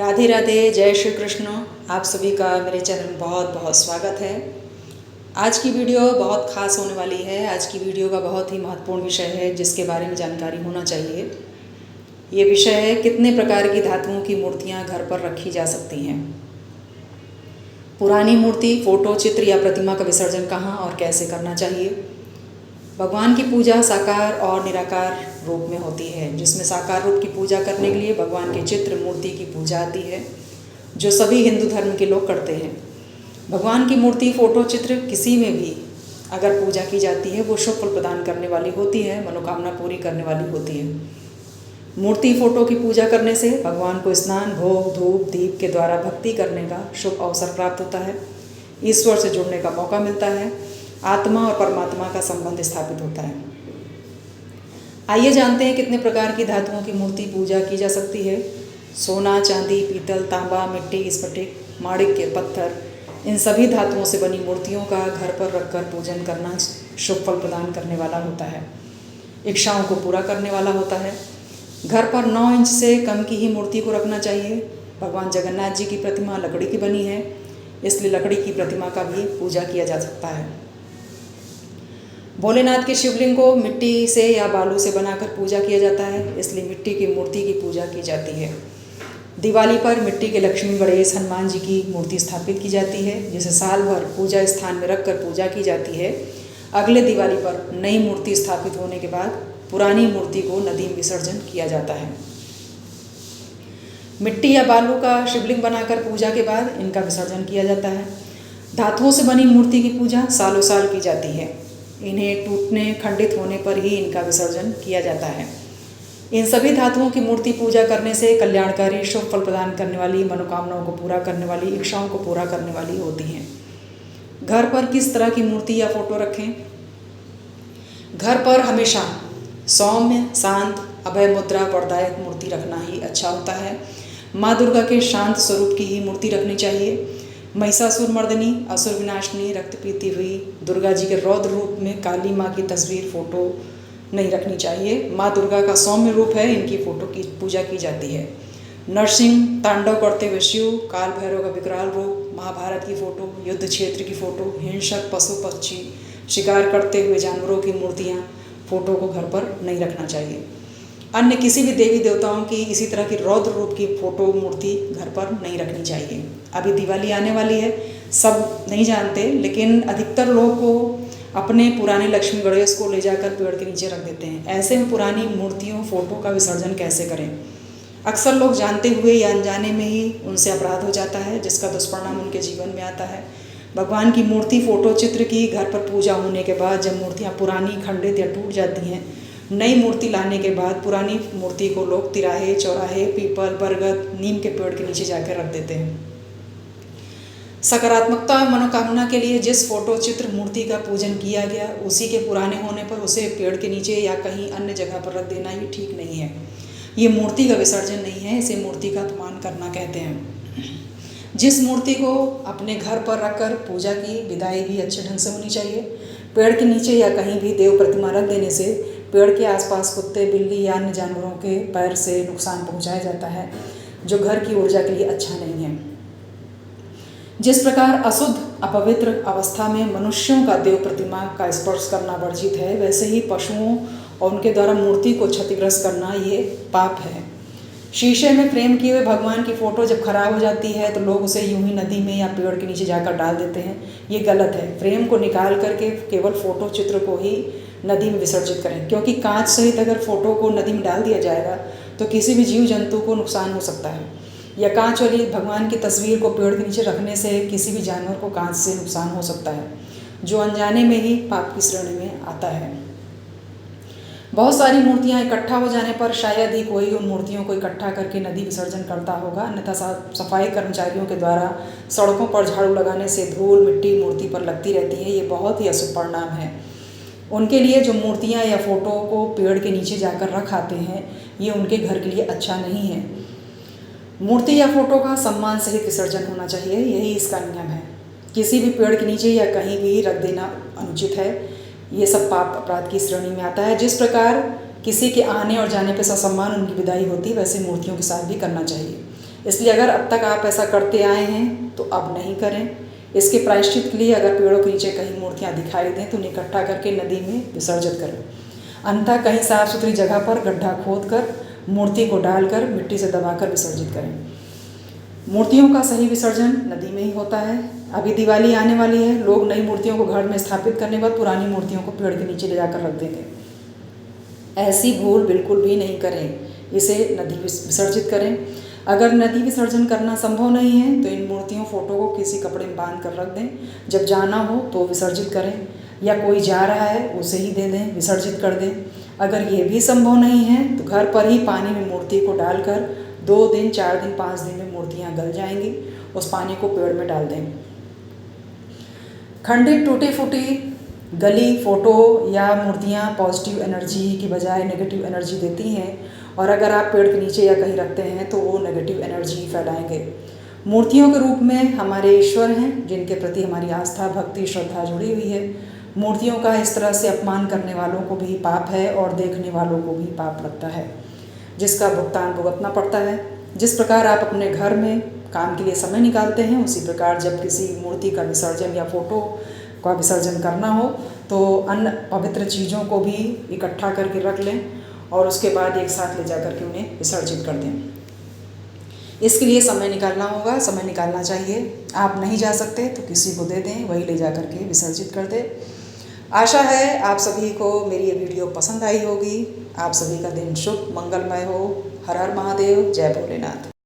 राधे राधे, जय श्री कृष्ण। आप सभी का मेरे चैनल में बहुत बहुत स्वागत है। आज की वीडियो बहुत ख़ास होने वाली है। आज की वीडियो का बहुत ही महत्वपूर्ण विषय है जिसके बारे में जानकारी होना चाहिए। ये विषय है कितने प्रकार की धातुओं की मूर्तियाँ घर पर रखी जा सकती हैं। पुरानी मूर्ति, फोटो, चित्र या प्रतिमा का विसर्जन कहाँ और कैसे करना चाहिए। भगवान की पूजा साकार और निराकार रूप में होती है, जिसमें साकार रूप की पूजा करने के लिए भगवान के चित्र, मूर्ति की पूजा आती है, जो सभी हिंदू धर्म के लोग करते हैं। भगवान की मूर्ति, फोटो, चित्र किसी में भी अगर पूजा की जाती है वो शुभ फल प्रदान करने वाली होती है, मनोकामना पूरी करने वाली होती है। मूर्ति, फोटो की पूजा करने से भगवान को स्नान, भोग, धूप, दीप के द्वारा भक्ति करने का शुभ अवसर प्राप्त होता है। ईश्वर से जुड़ने का मौका मिलता है। आत्मा और परमात्मा का संबंध स्थापित होता है। आइए जानते हैं कितने प्रकार की धातुओं की मूर्ति पूजा की जा सकती है। सोना, चांदी, पीतल, तांबा, मिट्टी, स्फटिक, माणिक्य, पत्थर, इन सभी धातुओं से बनी मूर्तियों का घर पर रखकर पूजन करना शुभ फल प्रदान करने वाला होता है, इच्छाओं को पूरा करने वाला होता है। घर पर 9 इंच से कम की ही मूर्ति को रखना चाहिए। भगवान जगन्नाथ जी की प्रतिमा लकड़ी की बनी है, इसलिए लकड़ी की प्रतिमा का भी पूजा किया जा सकता है। भोलेनाथ के शिवलिंग को मिट्टी से या बालू से बनाकर पूजा किया जाता है, इसलिए मिट्टी की मूर्ति की पूजा की जाती है। दिवाली पर मिट्टी के लक्ष्मी गणेश, हनुमान जी की मूर्ति स्थापित की जाती है, जिसे साल भर पूजा स्थान में रखकर पूजा की जाती है। अगले दिवाली पर नई मूर्ति स्थापित होने के बाद पुरानी मूर्ति को नदी में विसर्जन किया जाता है। मिट्टी या बालू का शिवलिंग बनाकर पूजा के बाद इनका विसर्जन किया जाता है। धातुओं से बनी मूर्ति की पूजा सालों साल की जाती है। इन्हें टूटने, खंडित होने पर ही इनका विसर्जन किया जाता है। इन सभी धातुओं की मूर्ति पूजा करने से कल्याणकारी, शुभ फल प्रदान करने वाली, मनोकामनाओं को पूरा करने वाली, इच्छाओं को पूरा करने वाली होती हैं। घर पर किस तरह की मूर्ति या फोटो रखें। घर पर हमेशा सौम्य, शांत, अभय मुद्रा, वरदायक मूर्ति रखना ही अच्छा होता है। माँ दुर्गा के शांत स्वरूप की ही मूर्ति रखनी चाहिए। महिषासुर मर्दिनी, असुर विनाशिनी, रक्त पीती हुई दुर्गा जी के रौद्र रूप में काली माँ की तस्वीर, फोटो नहीं रखनी चाहिए। माँ दुर्गा का सौम्य रूप है, इनकी फोटो की पूजा की जाती है। नरसिंह तांडव करते हुए शिव, काल भैरव का विकराल रूप, महाभारत की फोटो, युद्ध क्षेत्र की फोटो, हिंसक पशु पक्षी, शिकार करते हुए जानवरों की मूर्तियाँ, फोटो को घर पर नहीं रखना चाहिए। अन्य किसी भी देवी देवताओं की इसी तरह की रौद्र रूप की फोटो, मूर्ति घर पर नहीं रखनी चाहिए। अभी दिवाली आने वाली है, सब नहीं जानते, लेकिन अधिकतर लोग को अपने पुराने लक्ष्मी गणेश को ले जाकर पेड़ के नीचे रख देते हैं। ऐसे में पुरानी मूर्तियों, फोटो का विसर्जन कैसे करें। अक्सर लोग जानते हुए या अनजाने में ही उनसे अपराध हो जाता है, जिसका दुष्परिणाम उनके जीवन में आता है। भगवान की मूर्ति, फोटो, चित्र की घर पर पूजा होने के बाद जब मूर्तियाँ पुरानी, खंडित या टूट जाती हैं, नई मूर्ति लाने के बाद पुरानी मूर्ति को लोग तिराहे, चौराहे, पीपल, बरगद, नीम के पेड़ के नीचे जाकर रख देते हैं। सकारात्मकता और मनोकामना के लिए जिस फोटो, चित्र, मूर्ति का पूजन किया गया, उसी के पुराने होने पर उसे पेड़ के नीचे या कहीं अन्य जगह पर रख देना ये ठीक नहीं है। ये मूर्ति का विसर्जन नहीं है, इसे मूर्ति का अपमान करना कहते हैं। जिस मूर्ति को अपने घर पर रखकर पूजा की विदाई भी अच्छे ढंग से होनी चाहिए। पेड़ के नीचे या कहीं भी देव प्रतिमा रख देने से पेड़ के आसपास कुत्ते, बिल्ली या अन्य जानवरों के पैर से नुकसान पहुंचाया जाता है, जो घर की ऊर्जा के लिए अच्छा नहीं है। जिस प्रकार अशुद्ध, अपवित्र अवस्था में मनुष्यों का देव प्रतिमा का स्पर्श करना वर्जित है, वैसे ही पशुओं और उनके द्वारा मूर्ति को क्षतिग्रस्त करना ये पाप है। शीशे में फ्रेम किए हुए भगवान की फ़ोटो जब खराब हो जाती है तो लोग उसे यूं ही नदी में या पेड़ के नीचे जाकर डाल देते हैं। ये गलत है। फ्रेम को निकाल करके केवल फ़ोटो, चित्र को ही नदी में विसर्जित करें, क्योंकि कांच सहित अगर फ़ोटो को नदी में डाल दिया जाएगा तो किसी भी जीव जंतु को नुकसान हो सकता है। या कांच वाली भगवान की तस्वीर को पेड़ के नीचे रखने से किसी भी जानवर को कांच से नुकसान हो सकता है, जो अनजाने में ही पाप की श्रेणी में आता है। बहुत सारी मूर्तियाँ इकट्ठा हो जाने पर शायद ही कोई उन मूर्तियों को इकट्ठा करके नदी विसर्जन करता होगा, अन्यथा सफाई कर्मचारियों के द्वारा सड़कों पर झाड़ू लगाने से धूल, मिट्टी मूर्ति पर लगती रहती है। ये बहुत ही अशुभ परिणाम है। उनके लिए जो मूर्तियाँ या फोटो को पेड़ के नीचे जाकर रख आते हैं, ये उनके घर के लिए अच्छा नहीं है। मूर्ति या फोटो का सम्मान सहित विसर्जन होना चाहिए, यही इसका नियम है। किसी भी पेड़ के नीचे या कहीं भी रख देना अनुचित है। ये सब पाप अपराध की श्रेणी में आता है। जिस प्रकार किसी के आने और जाने पर ससम्मान उनकी विदाई होती, वैसे मूर्तियों के साथ भी करना चाहिए। इसलिए अगर अब तक आप ऐसा करते आए हैं तो अब नहीं करें। इसके प्रायश्चित के लिए अगर पेड़ों के नीचे कहीं मूर्तियाँ दिखाई दें तो उन्हें इकट्ठा करके नदी में विसर्जित करें। अन्यथा कहीं साफ सुथरी जगह पर गड्ढा खोदकर मूर्ति को डालकर मिट्टी से दबाकर विसर्जित करें। मूर्तियों का सही विसर्जन नदी में ही होता है। अभी दिवाली आने वाली है, लोग नई मूर्तियों को घर में स्थापित करने के बाद पुरानी मूर्तियों को पेड़ के नीचे ले जाकर रख देंगे। ऐसी भूल बिल्कुल भी नहीं करें, इसे नदी विसर्जित करें। अगर नदी विसर्जन करना संभव नहीं है तो इन मूर्तियों फोटो को किसी कपड़े में बांध कर रख दें। जब जाना हो तो विसर्जित करें, या कोई जा रहा है उसे ही दे दें, विसर्जित कर दें। अगर ये भी संभव नहीं है तो घर पर ही पानी में मूर्ति को डालकर 2 दिन, 4 दिन, 5 दिन में मूर्तियाँ गल जाएंगी। उस पानी को पेड़ में डाल दें। खंडित, टूटी फूटी, गली फोटो या मूर्तियाँ पॉजिटिव एनर्जी की बजाय नेगेटिव एनर्जी देती हैं, और अगर आप पेड़ के नीचे या कहीं रखते हैं तो वो नेगेटिव एनर्जी फैलाएंगे। मूर्तियों के रूप में हमारे ईश्वर हैं, जिनके प्रति हमारी आस्था, भक्ति, श्रद्धा जुड़ी हुई है। मूर्तियों का इस तरह से अपमान करने वालों को भी पाप है और देखने वालों को भी पाप लगता है, जिसका भुगतान भुगतना पड़ता है। जिस प्रकार आप अपने घर में काम के लिए समय निकालते हैं, उसी प्रकार जब किसी मूर्ति का विसर्जन या फोटो का विसर्जन करना हो तो अन्य पवित्र चीज़ों को भी इकट्ठा करके रख लें और उसके बाद एक साथ ले जाकर के उन्हें विसर्जित कर दें। इसके लिए समय निकालना होगा, समय निकालना चाहिए। आप नहीं जा सकते तो किसी को दे दें, वही ले जा कर के विसर्जित कर दे। आशा है आप सभी को मेरी ये वीडियो पसंद आई होगी। आप सभी का दिन शुभ मंगलमय हो। हर हर महादेव, जय भोलेनाथ।